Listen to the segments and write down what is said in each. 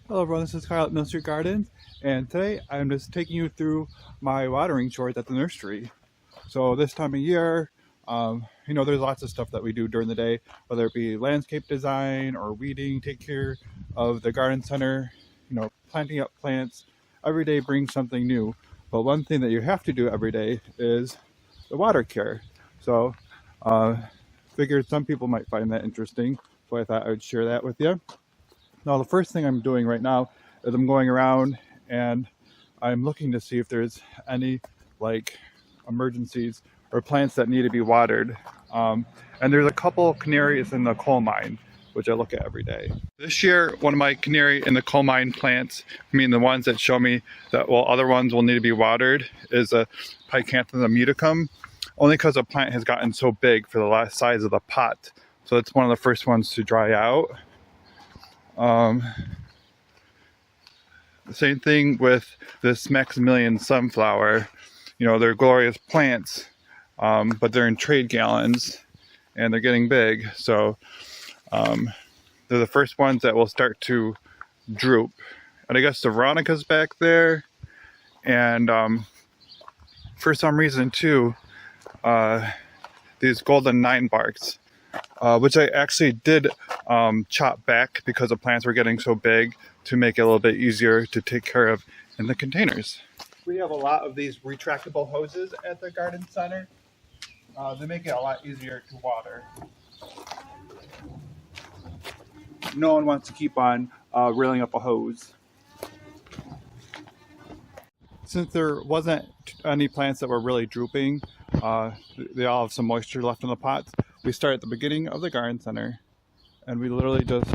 Hello everyone, this is Kyle at Nursery Gardens, and today I'm just taking you through my watering chores at the nursery. So this time of year, there's lots of stuff that we do during the day, whether it be landscape design or weeding, take care of the garden center, planting up plants. Every day brings something new, but one thing that you have to do every day is the water care. So uh, figured some people might find that interesting, so I thought I would share that with you. Now, the first thing I'm doing right now is I'm going around and I'm looking to see if there's any like emergencies or plants that need to be watered. And there's a couple canaries in the coal mine, which I look at every day. This year, one of my canary in the coal mine plants, I mean the ones that show me that other ones will need to be watered, is a Picantha muticum, only because the plant has gotten so big for the size of the pot. So it's one of the first ones to dry out. The same thing with this Maximilian sunflower. They're glorious plants, but they're in trade gallons and they're getting big. So they're the first ones that will start to droop. And I guess the Veronica's back there. And for some reason too, these golden nine barks, which I actually did chop back because the plants were getting so big to make it a little bit easier to take care of in the containers. We have a lot of these retractable hoses at the garden center. They make it a lot easier to water. No one wants to keep on reeling up a hose. Since there wasn't any plants that were really drooping, they all have some moisture left in the pots. We start at the beginning of the garden center and we literally just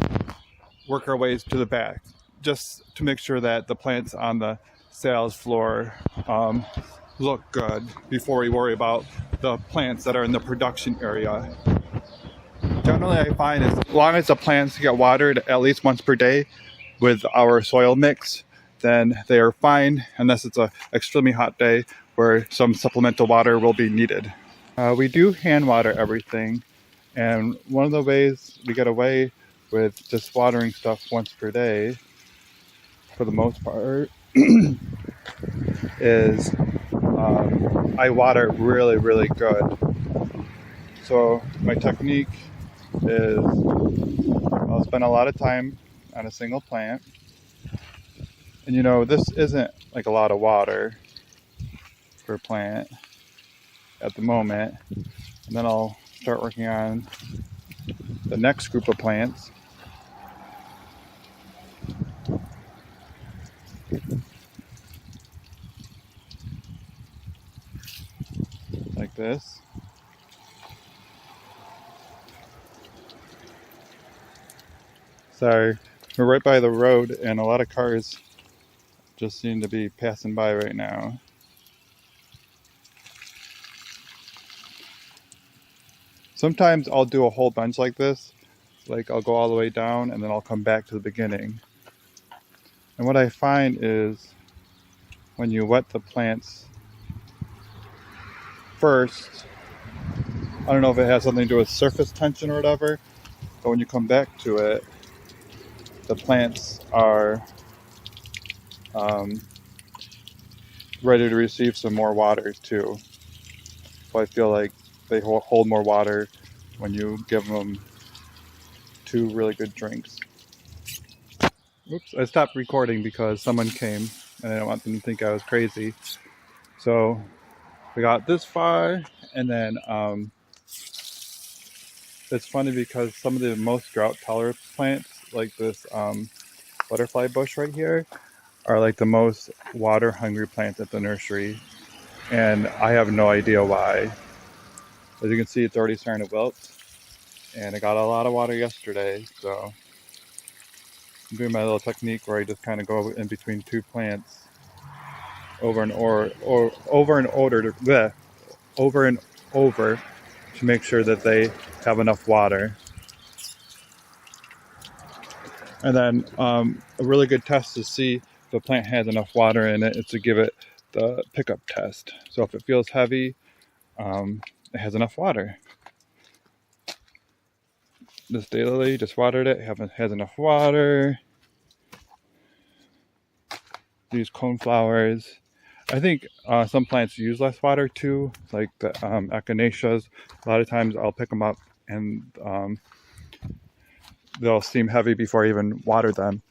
work our ways to the back just to make sure that the plants on the sales floor look good before we worry about the plants that are in the production area. Generally, I find as long as the plants get watered at least once per day with our soil mix, then they are fine, unless it's an extremely hot day where some supplemental water will be needed. We do hand water everything, and one of the ways we get away with just watering stuff once per day, for the most part, is I water really, really good. So my technique is I'll spend a lot of time on a single plant. And this isn't like a lot of water per plant at the moment. And then I'll start working on the next group of plants. Like this. Sorry, we're right by the road and a lot of cars just seem to be passing by right now. Sometimes I'll do a whole bunch like this. Like I'll go all the way down and then I'll come back to the beginning. And what I find is when you wet the plants first, I don't know if it has something to do with surface tension or whatever, but when you come back to it, the plants are ready to receive some more water too. So I feel like they hold more water when you give them 2 really good drinks. Oops, I stopped recording because someone came and I don't want them to think I was crazy. So we got this far, and then it's funny because some of the most drought tolerant plants, like this butterfly bush right here, are like the most water hungry plants at the nursery, and I have no idea why. As you can see, it's already starting to wilt, and it got a lot of water yesterday, so I'm doing my little technique where I just kind of go in between 2 plants over and over to make sure that they have enough water. And then a really good test to see if the plant has enough water in it is to give it the pickup test. So if it feels heavy, it has enough water. This daylily just watered it, has enough water. these coneflowers. I think some plants use less water too, like the echinaceas. A lot of times I'll pick them up and they'll seem heavy before I even water them.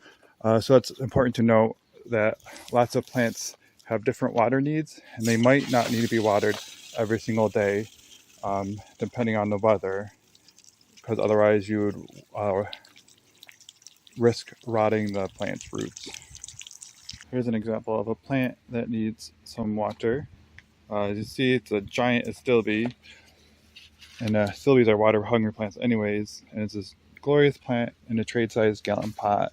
So it's important to note that lots of plants have different water needs, and they might not need to be watered every single day, depending on the weather, because otherwise you would risk rotting the plant's roots. Here's an example of a plant that needs some water. As you see, it's a giant astilbe, and astilbes are water-hungry plants anyways, and it's this glorious plant in a trade-sized gallon pot.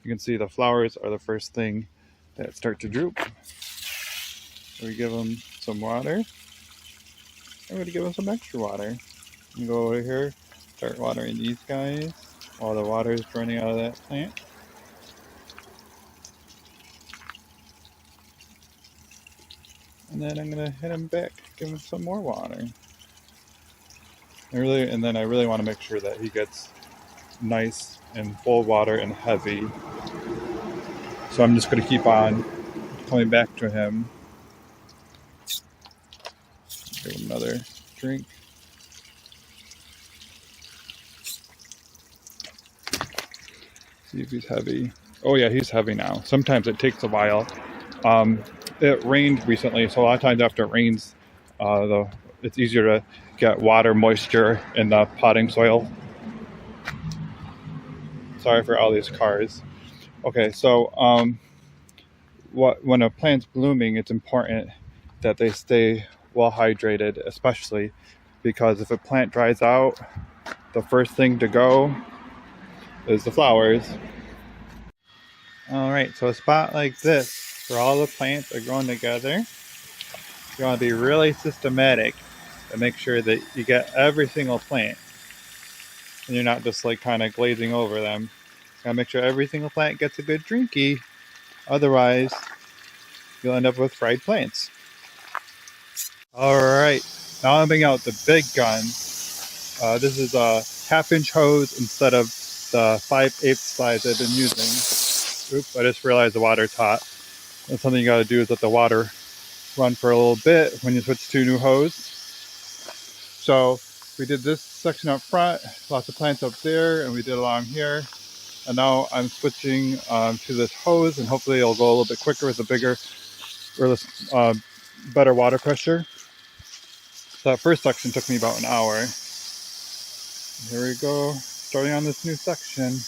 You can see the flowers are the first thing that start to droop. So we give them some water. I'm going to give them some extra water. And go over here, start watering these guys while the water is running out of that plant. And then I'm going to hit him back, give him some more water. And then I really want to make sure that he gets nice and full water and heavy. So I'm just going to keep on coming back to him. Give him another drink. See if he's heavy. Oh yeah, he's heavy now. Sometimes it takes a while. It rained recently, so a lot of times after it rains, it's easier to get water moisture in the potting soil. Sorry for all these cars. Okay, so when a plant's blooming, it's important that they stay well hydrated, especially because if a plant dries out, the first thing to go is the flowers. All right, so a spot like this where all the plants are growing together, you want to be really systematic and make sure that you get every single plant and you're not just like kind of glazing over them. You gotta make sure every single plant gets a good drinky, otherwise you'll end up with fried plants. All right, now I'm bringing out the big gun. This is a half-inch hose instead of the 5/8 size I've been using. Oops, I just realized the water's hot. And something you gotta do is let the water run for a little bit when you switch to a new hose. So we did this section up front, lots of plants up there, and we did along here. And now I'm switching to this hose, and hopefully it'll go a little bit quicker with a bigger or better water pressure. So that first section took me about an hour. Here we go, starting on this new section.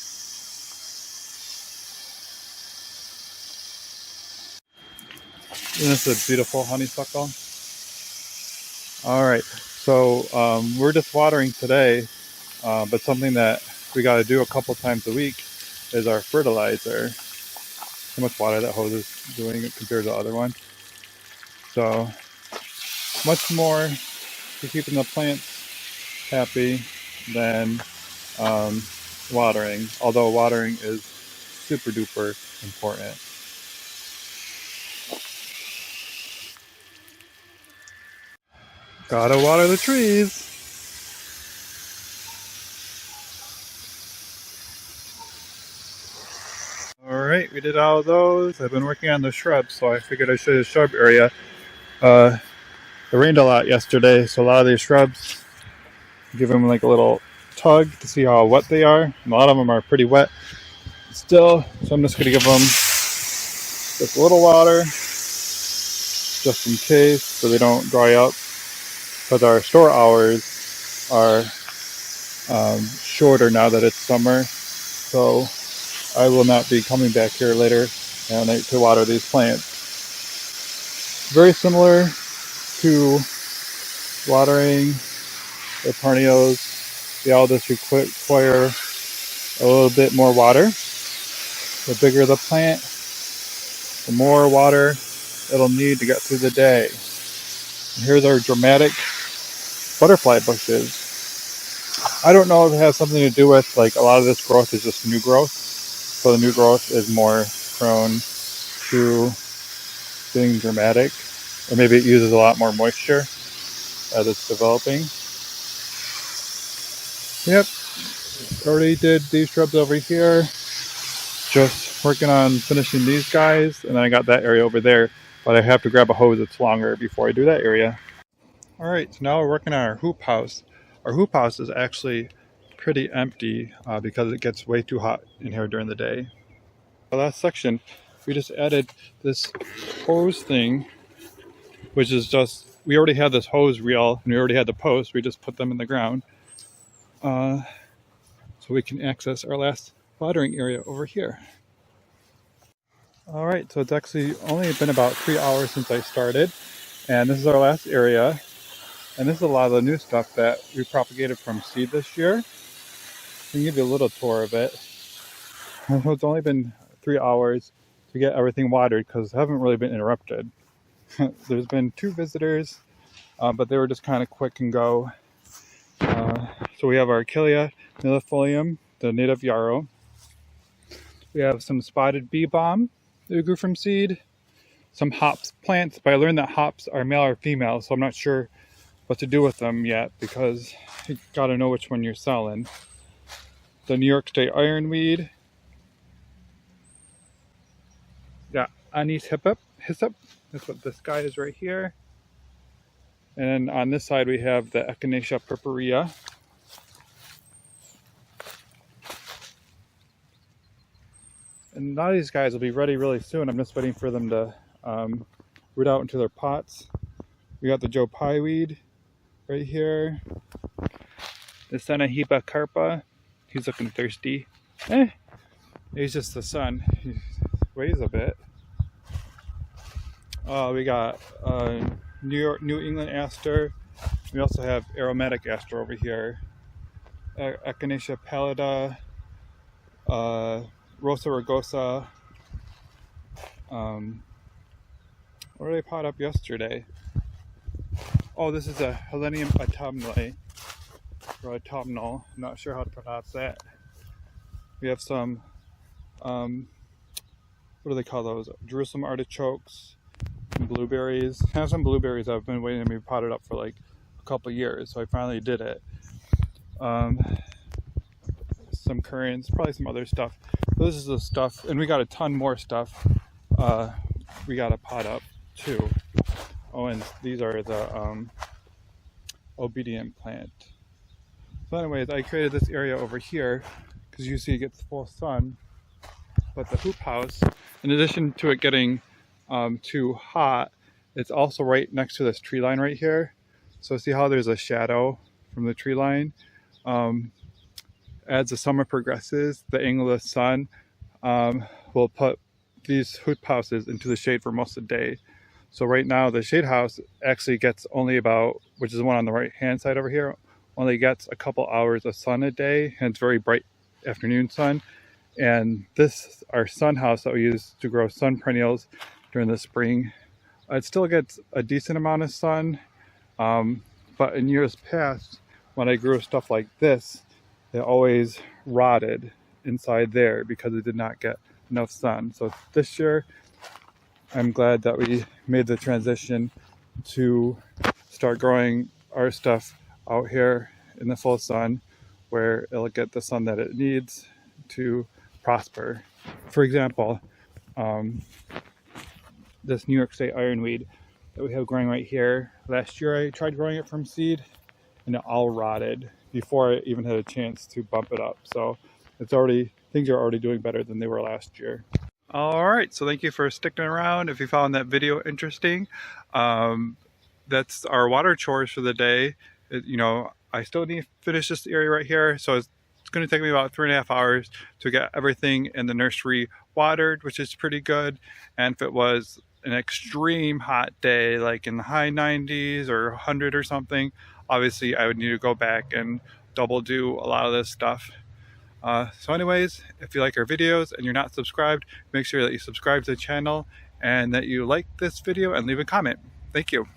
Isn't this a beautiful honeysuckle? All right, so we're just watering today, but something that we got to do a couple times a week is our fertilizer. How much water that hose is doing compared to the other one. So much more to keeping the plants happy than watering, although watering is super duper important. Gotta water the trees. Alright, we did all of those. I've been working on the shrubs, so I figured I'd show you the shrub area. It rained a lot yesterday, so a lot of these shrubs, give them like a little tug to see how wet they are. And a lot of them are pretty wet still, so I'm just going to give them just a little water, just in case, so they don't dry up. Because our store hours are shorter now that it's summer, so I will not be coming back here later at night to water these plants. Very similar to watering the perennials. They all just require a little bit more water. The bigger the plant, the more water it'll need to get through the day. And here's our dramatic butterfly bushes. I don't know if it has something to do with like a lot of this growth is just new growth. So the new growth is more prone to being dramatic, or maybe it uses a lot more moisture as it's developing. Yep, already did these shrubs over here. Just working on finishing these guys, and then I got that area over there, but I have to grab a hose that's longer before I do that area. All right, so now we're working on our hoop house. Our hoop house is actually pretty empty because it gets way too hot in here during the day. The last section, we just added this hose thing, which is just, we already had this hose reel and we already had the post. We just put them in the ground so we can access our last watering area over here. All right, so it's actually only been about 3 hours since I started, and this is our last area. And this is a lot of the new stuff that we propagated from seed this year. I can give you a little tour of it. It's only been 3 hours to get everything watered because I haven't really been interrupted. There's been 2 visitors, but they were just kind of quick and go. So we have our Achillea millefolium, the native yarrow. We have some spotted bee balm that we grew from seed. Some hops plants, but I learned that hops are male or female, so I'm not sure what to do with them yet because you gotta know which one you're selling. The New York State ironweed. Yeah, anise hyssop. That's what this guy is right here. And on this side we have the Echinacea purpurea. And a lot of these guys will be ready really soon. I'm just waiting for them to root out into their pots. We got the Joe Pye weed right here. The Senahiba carpa. He's looking thirsty. He's just the sun. He weighs a bit. We got New England aster. We also have aromatic aster over here. Echinacea pallida. Rosa rugosa. What did I pot up yesterday? Oh, this is a Helenium autumnale, or autumnal. I'm not sure how to pronounce that. We have some, what do they call those? Jerusalem artichokes, and blueberries. I have some blueberries I've been waiting to be potted up for like a couple years, so I finally did it. Some currants, probably some other stuff. So this is the stuff, and we got a ton more stuff we got to pot up too. Oh, and these are the obedient plant. So anyways, I created this area over here because you see it gets full sun. But the hoop house, in addition to it getting too hot, it's also right next to this tree line right here. So see how there's a shadow from the tree line? As the summer progresses, the angle of the sun will put these hoop houses into the shade for most of the day. So right now the shade house actually gets only about, which is the one on the right hand side over here, only gets a couple hours of sun a day, and it's very bright afternoon sun. And this, our sun house that we use to grow sun perennials during the spring, it still gets a decent amount of sun. But in years past, when I grew stuff like this, it always rotted inside there because it did not get enough sun. So this year, I'm glad that we made the transition to start growing our stuff out here in the full sun, where it'll get the sun that it needs to prosper. For example, this New York State ironweed that we have growing right here. Last year I tried growing it from seed and it all rotted before I even had a chance to bump it up. So it's already, things are already doing better than they were last year. All right, so thank you for sticking around. If you found that video interesting, that's our water chores for the day. I still need to finish this area right here, so it's going to take me about 3.5 hours to get everything in the nursery watered, which is pretty good. And if it was an extreme hot day, like in the high 90s or 100 or something, obviously I would need to go back and double do a lot of this stuff. So anyways, if you like our videos and you're not subscribed, make sure that you subscribe to the channel and that you like this video and leave a comment. Thank you.